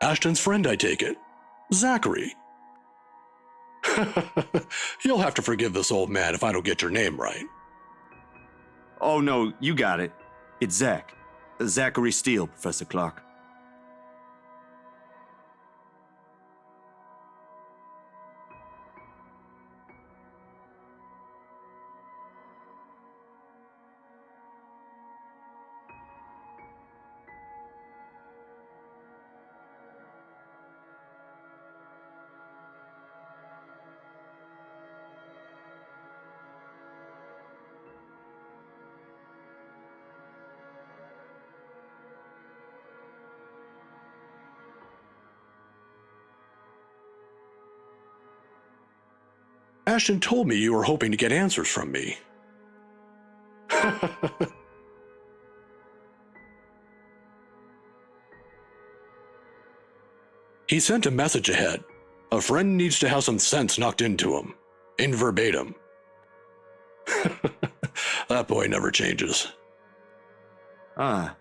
Ashton's friend, I take it. Zachary. You'll have to forgive this old man if I don't get your name right. Oh no, you got it. It's Zach. Zachary Steele, Professor Clark. Ashton told me you were hoping to get answers from me. He sent a message ahead. A friend needs to have some sense knocked into him. In verbatim. That boy never changes. I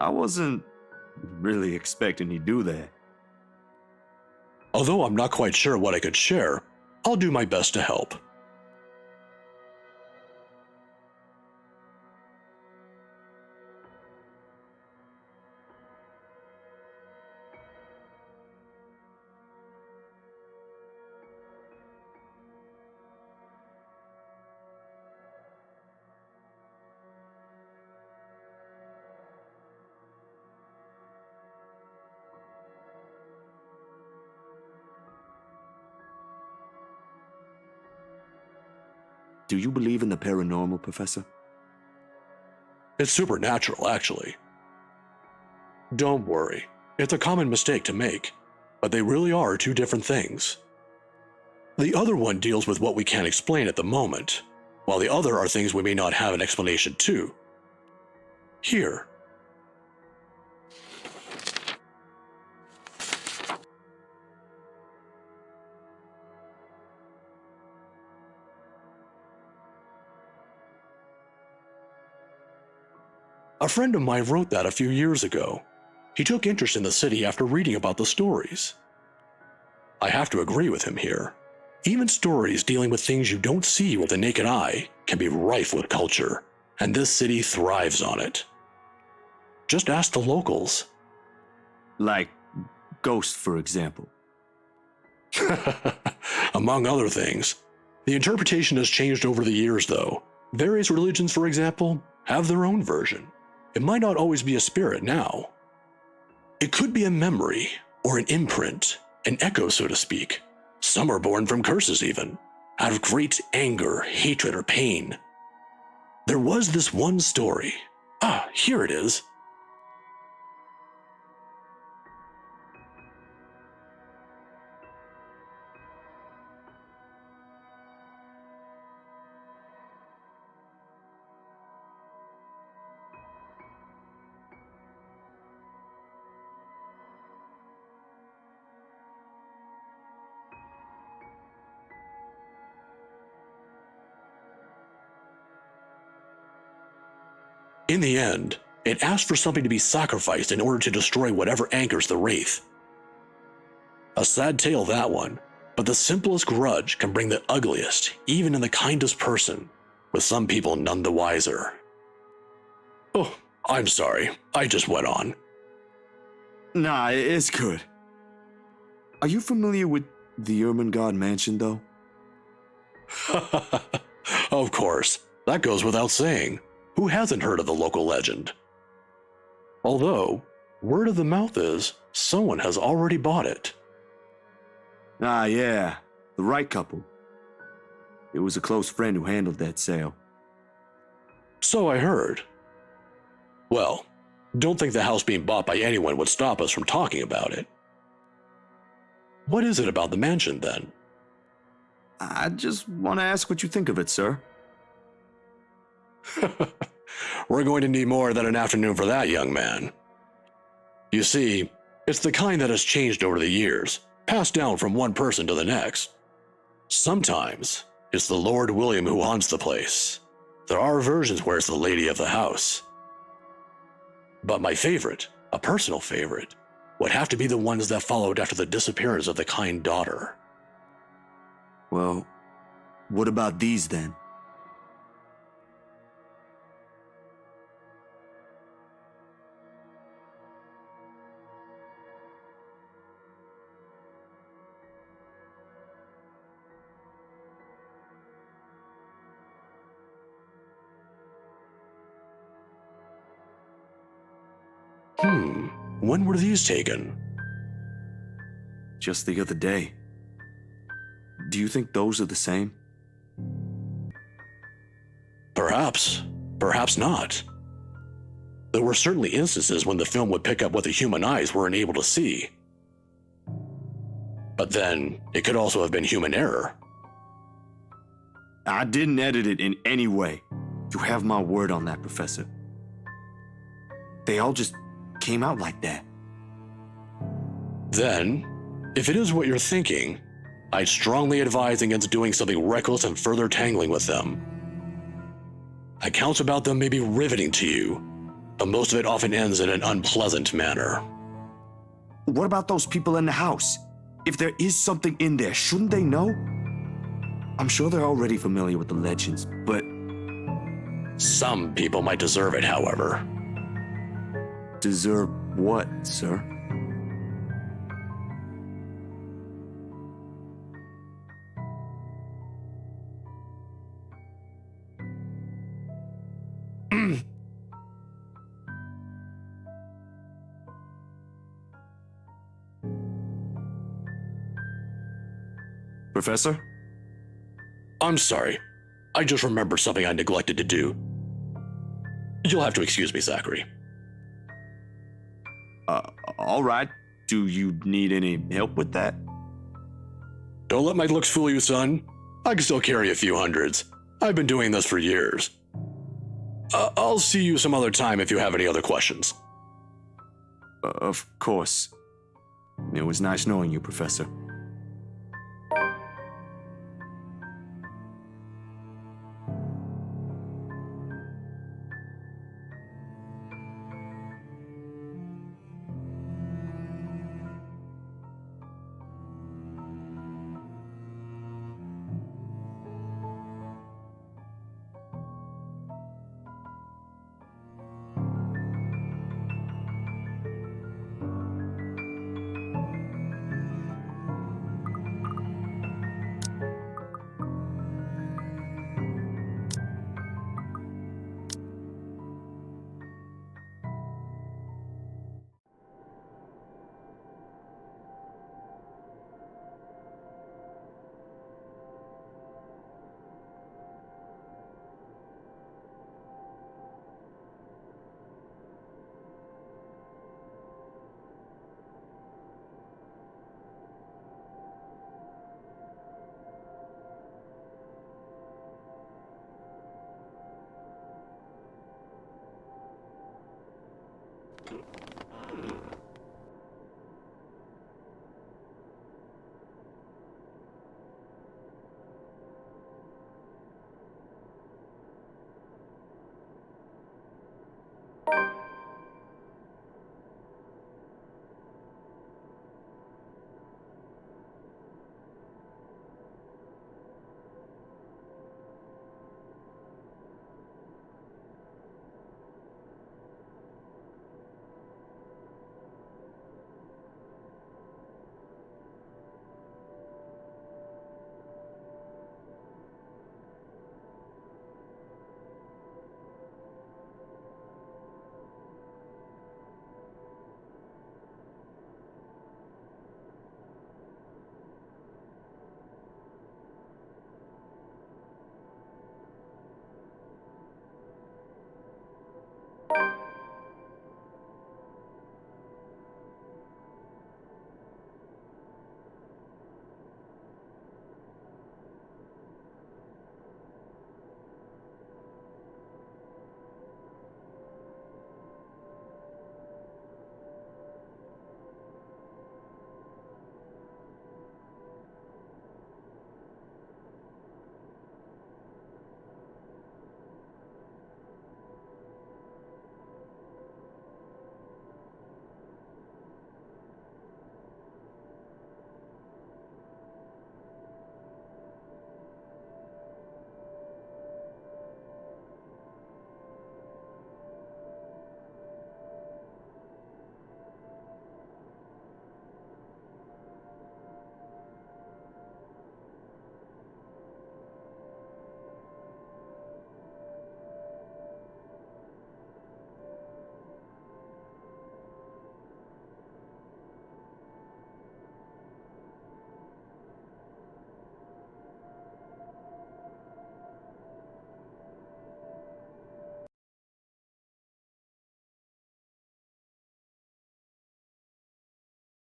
wasn't really expecting he'd do that. Although I'm not quite sure what I could share, I'll do my best to help. Do you believe in the paranormal, Professor? It's supernatural, actually. Don't worry, it's a common mistake to make, but they really are two different things. The other one deals with what we can't explain at the moment, while the other are things we may not have an explanation to. Here. A friend of mine wrote that a few years ago. He took interest in the city after reading about the stories. I have to agree with him here. Even stories dealing with things you don't see with the naked eye can be rife with culture, and this city thrives on it. Just ask the locals. Like ghosts, for example. Among other things. The interpretation has changed over the years, though. Various religions, for example, have their own version. It might not always be a spirit now. It could be a memory, or an imprint, an echo, so to speak. Some are born from curses even, out of great anger, hatred, or pain. There was this one story. Here it is. In the end, it asked for something to be sacrificed in order to destroy whatever anchors the wraith. A sad tale, that one, but the simplest grudge can bring the ugliest, even in the kindest person, with some people none the wiser. Oh, I'm sorry, I just went on. Nah, it's good. Are you familiar with the Ermengarde Mansion, though? Of course, that goes without saying. Who hasn't heard of the local legend? Although, word of the mouth is, someone has already bought it. Ah, yeah, the right couple. It was a close friend who handled that sale. So I heard. Well, don't think the house being bought by anyone would stop us from talking about it. What is it about the mansion, then? I just want to ask what you think of it, sir. We're going to need more than an afternoon for that, young man. You see, it's the kind that has changed over the years, passed down from one person to the next. Sometimes, it's the Lord William who haunts the place. There are versions where it's the lady of the house. But my favorite, a personal favorite, would have to be the ones that followed after the disappearance of the kind daughter. Well, what about these then? When were these taken? Just the other day. Do you think those are the same? Perhaps. Perhaps not. There were certainly instances when the film would pick up what the human eyes weren't able to see. But then, it could also have been human error. I didn't edit it in any way. You have my word on that, Professor. They all just came out like that. Then, if it is what you're thinking, I'd strongly advise against doing something reckless and further tangling with them. Accounts about them may be riveting to you, but most of it often ends in an unpleasant manner. What about those people in the house? If there is something in there, shouldn't they know? I'm sure they're already familiar with the legends, but... Some people might deserve it, however. Deserve what, sir? Professor? I'm sorry. I just remembered something I neglected to do. You'll have to excuse me, Zachary. All right. Do you need any help with that? Don't let my looks fool you, son. I can still carry a few hundreds. I've been doing this for years. I'll see you some other time if you have any other questions. Of course. It was nice knowing you, Professor.